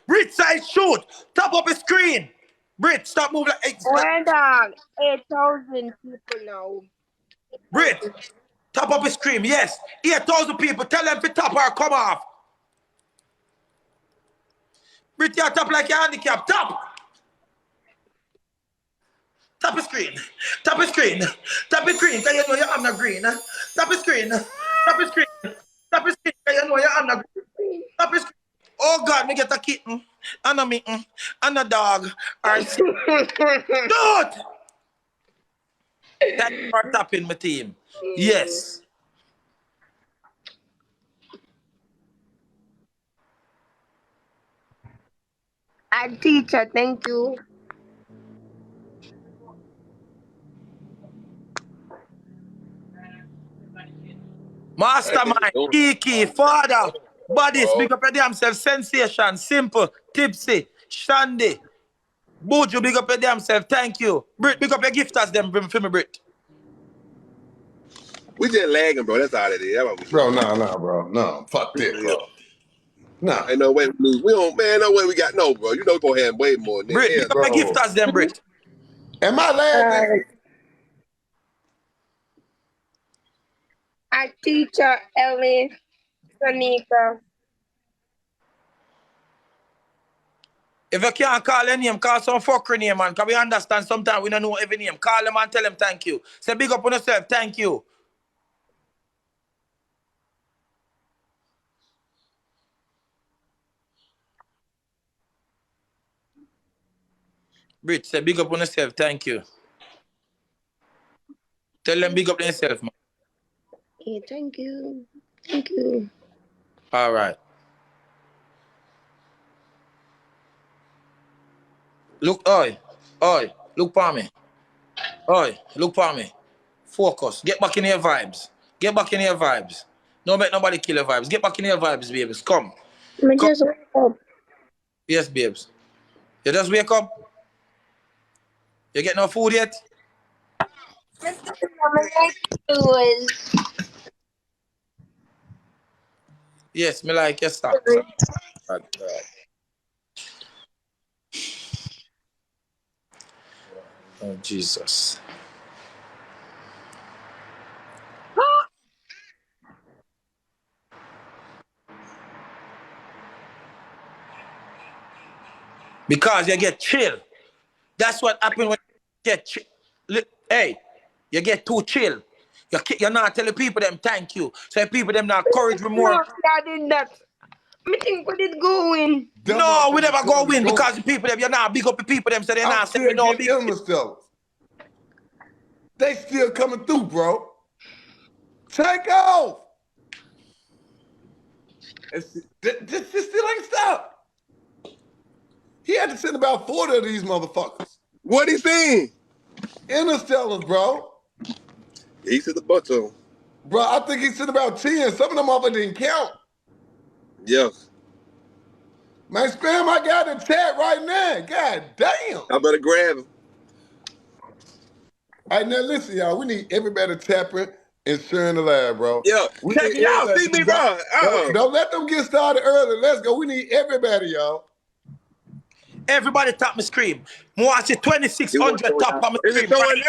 Brit side shoot. Top up the screen. Brit, stop moving like We're Dawg. 8,000 people now. Brit, top up the screen. Yes. 8,000 people. Tell them to top or come off. Brit, you top like your handicap. Top. Tap the screen. Tap the screen. Tap the screen. Cause you know your arm not green. Tap the screen. Tap the screen. Tap the screen. Cause you know your arm not green. Tap the screen. Oh God, me get a kitten and a mitten and a dog. Alright. Do it! Thank you for tapping my team. Yes. And teacher, thank you. Mastermind, Kiki, Father, Body, speak up your damn self, Sensation, Simple, Tipsy, Shandy, Buju, big up your damn self, thank you. Brit, big up your gifters, them for me, Brit. We just lagging, bro. That's all it is. That's what we Bro, nah, bro. No, fuck that, bro. Nah. Ain't no way we lose. We don't, man, no way we got, no, bro. You know, go ahead and way more than Brit, big up your gifters, them, Brit. Am I lagging? Our teacher, Ellie, Sonika. If you can't call a name, call some fuckery name, man. Because we understand sometimes we don't know every name. Call them and tell them thank you. Say big up on yourself, thank you. Brit, say big up on yourself, thank you. Tell them big up on yourself, man. Yeah, thank you. Thank you. All right. Look, oi, look for me. Oi, look for me. Focus. Get back in your vibes. Get back in your vibes. Don't make nobody kill your vibes. Get back in your vibes, babies. Come. Me just wake up. Yes, babes. You just wake up? You get no food yet? Yes, me like your stocks. Oh, Jesus. Because you get chill. That's what happens when you get chill. Hey, you get too chill. You're not telling people them thank you. So people them not encourage me more. No, I did that. Me think we did go win. No, we never go win because the people them, you're not big up the people them, so they're not saying no big. They still coming through, bro. Take off. This still ain't stopped. He had to send about 40 of these motherfuckers. What he seen? Interstellars, bro. He said the butts on. Bro, I think he sent about 10. Some of them motherfuckers didn't count. Yes. Man, spam my guy in the chat right now. God damn. I better grab him. All right, now listen, y'all. We need everybody tapping and sharing the live, bro. Yeah. Y'all see me, bro. Don't let them get started early. Let's go. We need everybody, y'all. Everybody tap me scream. More than 2,600 tap on me scream.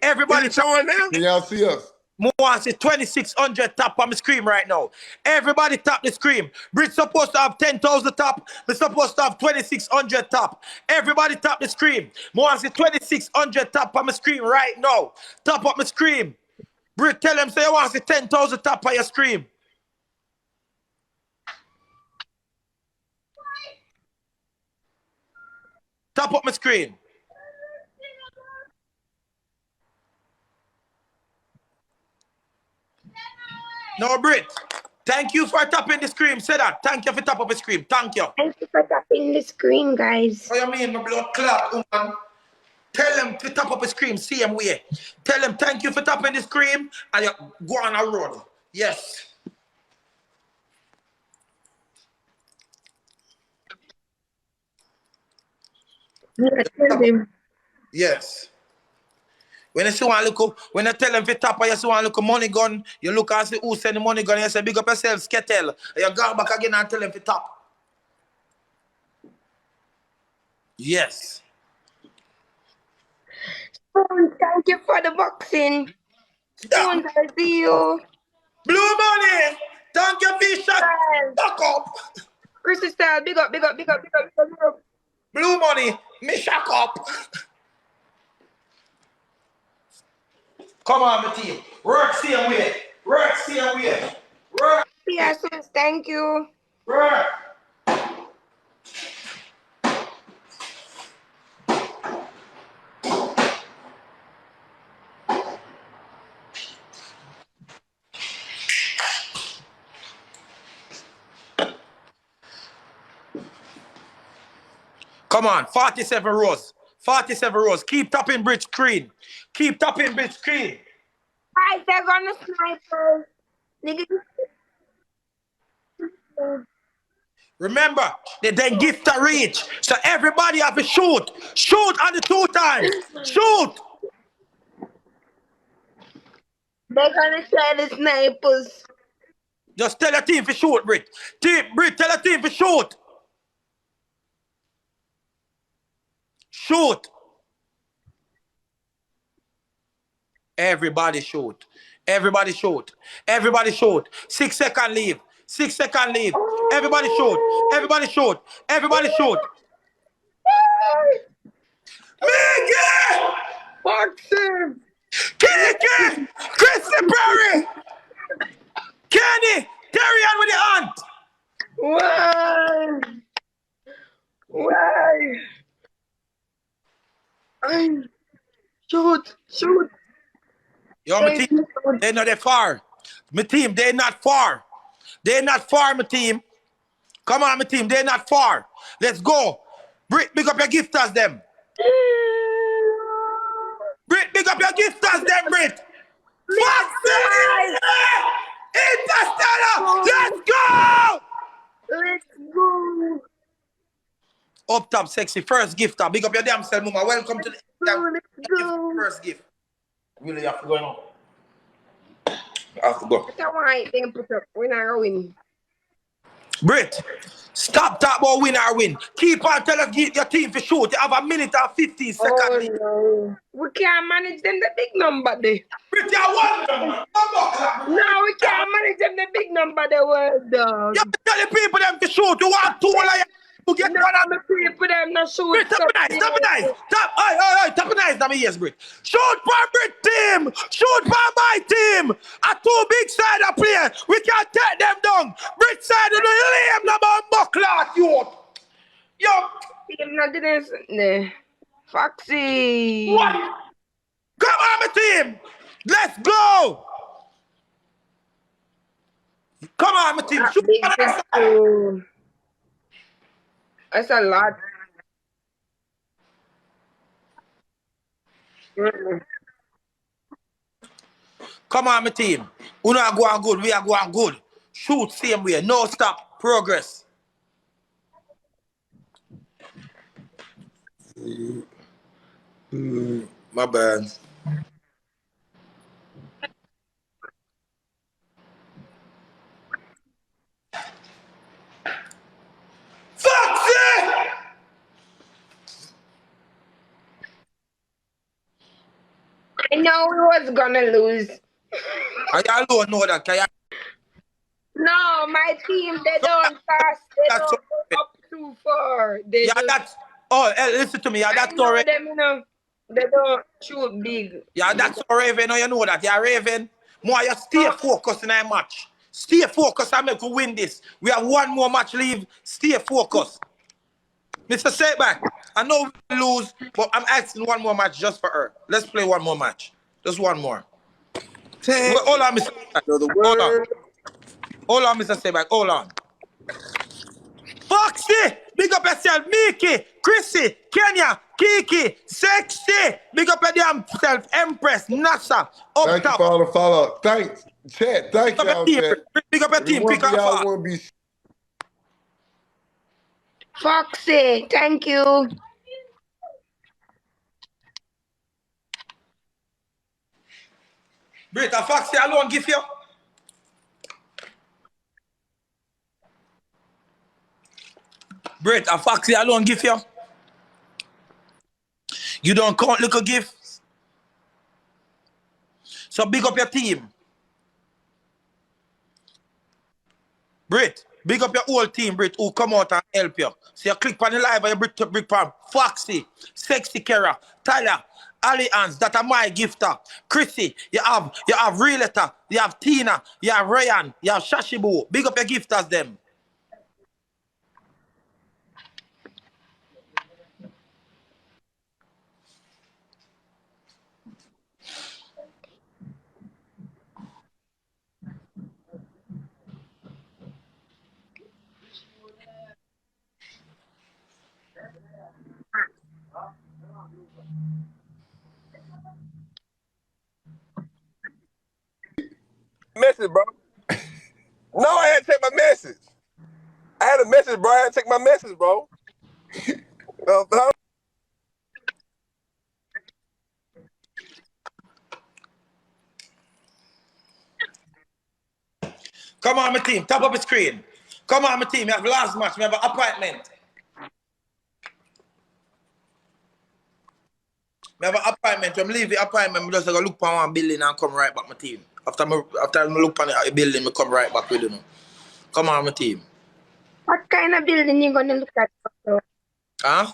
Everybody showing now. Can y'all see us? More than 2,600 tap on my screen right now. Everybody tap the screen. Brit supposed to have 10,000 tap. We're supposed to have 2,600 tap. Everybody tap the screen. More than 2,600 tap on my screen right now. Tap up my screen. Brit, tell them say you want to see 10,000 tap on your screen. Tap up my screen. No, Brit. Thank you for tapping the screen. Say that. Thank you for tapping up the screen. Thank you. Thank you for tapping the screen, guys. What you mean, my blood clot, woman? Tell them to tap up the screen, same way. Tell them thank you for tapping the screen and you go on a road. Yes. Yes. When you see one look, when you tell them to tap and you see one look money gun, you look and see who send the money gun and you say big up yourself, skettle. And you go back again and tell them to tap. Yes. Spoons, thank you for the boxing. Stop. Spoons, I see you. Blue money. Thank you, Fisher. Style. Fuck up. Chrissy Style, big up, big up, big up, big up, big up, big up. Blue money. Me shock up. Come on, my team. Work same way. Work same way. Work. Yeah, Spoons, thank you. Work. Come on, 47 rows. 47 rows. Keep tapping bridge screen. Keep tapping bridge screen. 5 seconds sniper. Nigga. Remember, they then gift a reach. So everybody have to shoot. Shoot on the 2 times. Shoot. They're gonna try the snipers. Just tell your team to shoot, Brit. Brit, tell your team to shoot. Shoot. Everybody shoot. Everybody shoot. Everybody shoot. 6 second leave. 6 second leave. Everybody shoot. Everybody shoot. Everybody shoot. Mickey! Boxing. Kiki! Christy Perry! Kenny! Terry on with the aunt! Why? Why? Shoot, shoot. Yo, my team, they're not that far. My team, they're not far. They're not far, my team. Come on, my team, they're not far. Let's go. Brit, big up your gifters, them. Brit, big up your gifters, them, Brit. Foxy! Interstellar! Let's go! Let's go. Up top, sexy. First gifter. Big up your damn self, mama. Welcome to the Let's go. first gift. Really have to go now. I have to go. That's why they put up. We're not going. Brit, stop talking about win or win. Keep on telling your team to shoot. You have a minute and 15 seconds. Oh, no. We can't manage them the big number there. Brit, you want them. No, we can't manage them the big number the world, dog. You tell the people them to shoot. You want 2 lions to get No, one I'm a people them not shoot. Brit, tap nice, tap nice. Tap nice, let me yes, Brit. Shoot for Brit team. Shoot for my team. A 2 big side of player. We can't take them down. Brit side of the lame number buckler, you. Yo. Team not doing something. Foxy. What? Come on, my team. Let's go. Come on, my team. That Shoot big for that side. pistol. That's a lot. Come on, my team. We are going good. We are going good. Shoot same way. No stop. Progress. My bad. Foxy! I know we was gonna lose. I alone know that. No, my team, they don't pass. They That's don't go up too far. They Yeah, just, that's. Oh, listen to me. Yeah, I that's know already. them, you know. They don't shoot big. Yeah, that's all Raven. You know that. Yeah, Raven. More, you stay focused in that match. Stay focused and make we win this. We have 1 more match leave. Stay focused. Mr. Sayitback, I know we lose, but I'm asking 1 more match just for her. Let's play 1 more match. Just 1 more. Hold on, Mr. Sayitback. Hold on. Hold on, Mr. Sayitback. Hold on. Foxy, big up yourself. Mickey, Chrissy, Kenya, Kiki, Sexy, big up your damn self. Empress, NASA, up Thank top. you for all the follow. Thanks, chat. Thank Big up y'all, your chat. team. Big up your team. Quick and Y'all fast. want to be Foxy, thank you. Brit, a Foxy alone give you. Brit, a Foxy alone give you. You don't count little gifts. So big up your team. Brit, big up your whole team, Brit, who come out and help you. So you click on the live and you bring from Foxy, Sexy Kara, Tyler, Alliance, that are my gifter. Chrissy, you have Realeta, you have Tina, you have Ryan, you have Shashibu. Big up your gifters them. Message, bro. No, I had to check my message. I had a message, bro. I had to check my message, bro. Come on, my team, top of the screen. Come on, my team, we have last match, we have an appointment. We have an appointment. When I leave the appointment, I just go look for one building and come right back, my team. After I look for the building, I come right back with you. Come on, my team. What kind of building you gonna look at? Huh?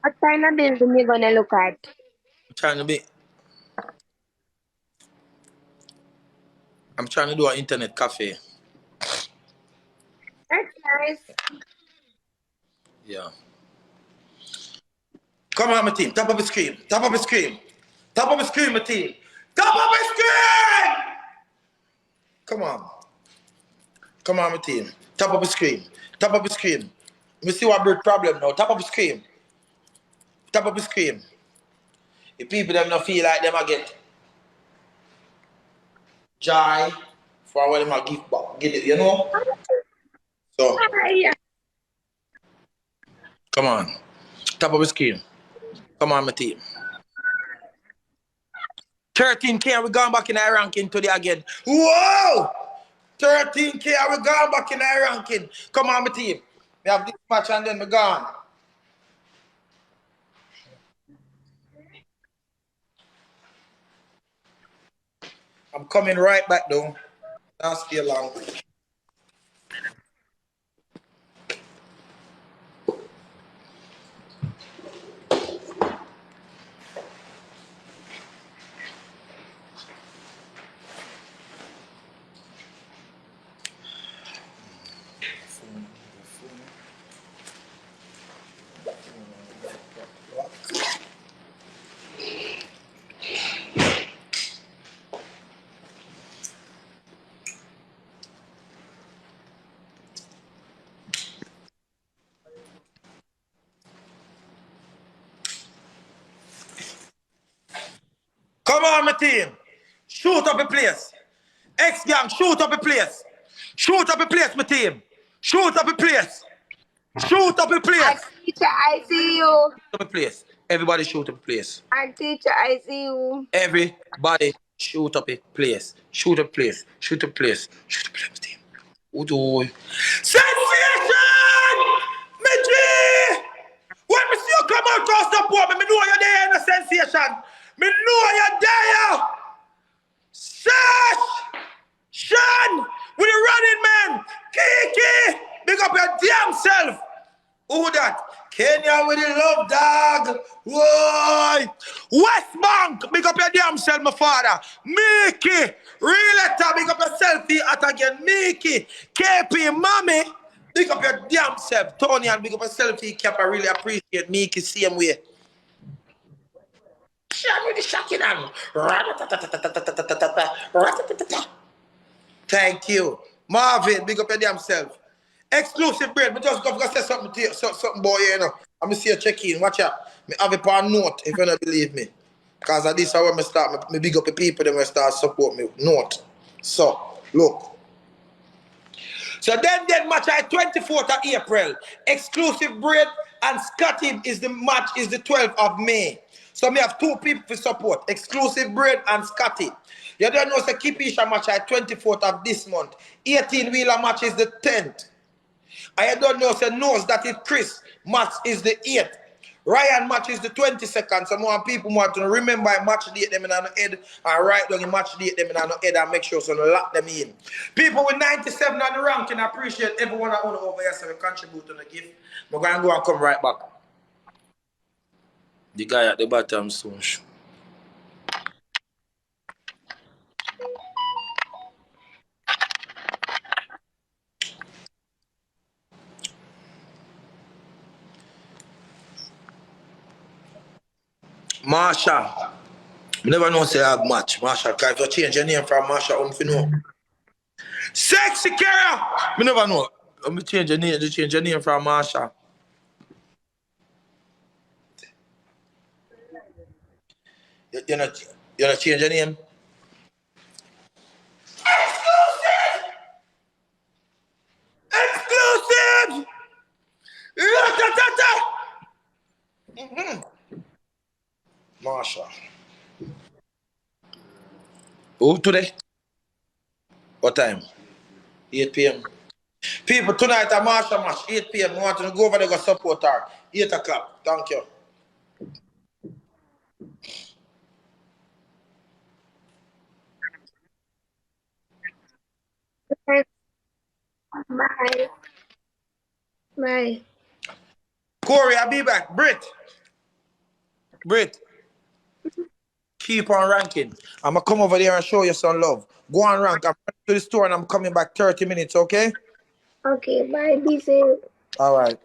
What kind of building you gonna look at? I'm trying to do an internet cafe. That's nice. Yeah. Come on, my team. Top of the screen. Top of the screen. Top of the screen, my team. Top of the screen! Come on. Come on, my team. Top of the screen. Top of the screen. Let me see what big problem now. Top of the screen. Top of the screen. The people them not feel like them I get joy for what them I give back. Get it, you know? So, Yeah. come on. Top of the screen. Come on, my team. 13K, we going back in our ranking today again. Whoa! 13K, we going back in our ranking. Come on, my team. We have this match and then we gone. I'm coming right back though. Don't stay long. Come on, my team. Shoot up a place. X-Gang, shoot up a place. Shoot up a place, my team. Shoot up a place. Shoot up a place. Teacher, I see you. Shoot up a place. Everybody shoot up a place. Teacher, I see you. Everybody shoot up a place. Shoot up a place. Shoot up a place. Shoot up a place, my team. Udo. Sensation! Me G! When me see you come out to support me, me know you're there in a sensation. Me know you're there. Sash! Sean! With the running man! Kiki! Big up your damn self! Who that? Kenya with the love dog! Whoa! West Bank! Big up your damn self, my father! Mickey! Realtor! Big up yourself at again! Mickey! KP! Mommy! Big up your damn self! Tony and big up yourself, Cap. I really appreciate Mickey same way. Sean with the shocking on. Thank you. Marvin, big up your damn self. Exclusive bread, but just go say something to you, something boy, you know. I'm gonna see you check in. Watch out. Me have it on note if you don't believe me. Because at this hour I start, me big up the people that will start support me. Note. So, look. So then match at 24th of April. Exclusive bread and Scotty is the match is the 12th of May. So me have two people for support. Exclusive bread and Scotty. You don't know the Kipisha match at 24th of this month. 18-wheeler match is the 10th. I don't know, say knows that it Chris match is the 8th. Ryan match is the 22nd. So more people want to remember I match date them in the head and write down the match date them in the head and make sure so lock them in. People with 97 on the ranking, I appreciate everyone that own over here so we contribute to the gift. We're going to go and come right back. The guy at the bottom soon. Marsha. I never know say I have match. Marsha, because if you change your name from Marsha, you know. Sexy Kara! I never know. Let me change your name from Marsha. You not change your name? Exclusive! Marsha. Who today? What time? 8 p.m. People, tonight a Marsha match, 8 p.m. We want to go over there and support her. 8 o'clock. Thank you. Bye. Bye. Corey, I'll be back. Brit. Keep on ranking. I'm going to come over there and show you some love. Go on rank. I'm going to the store and I'm coming back 30 minutes, okay? Okay, bye. Be safe. All right.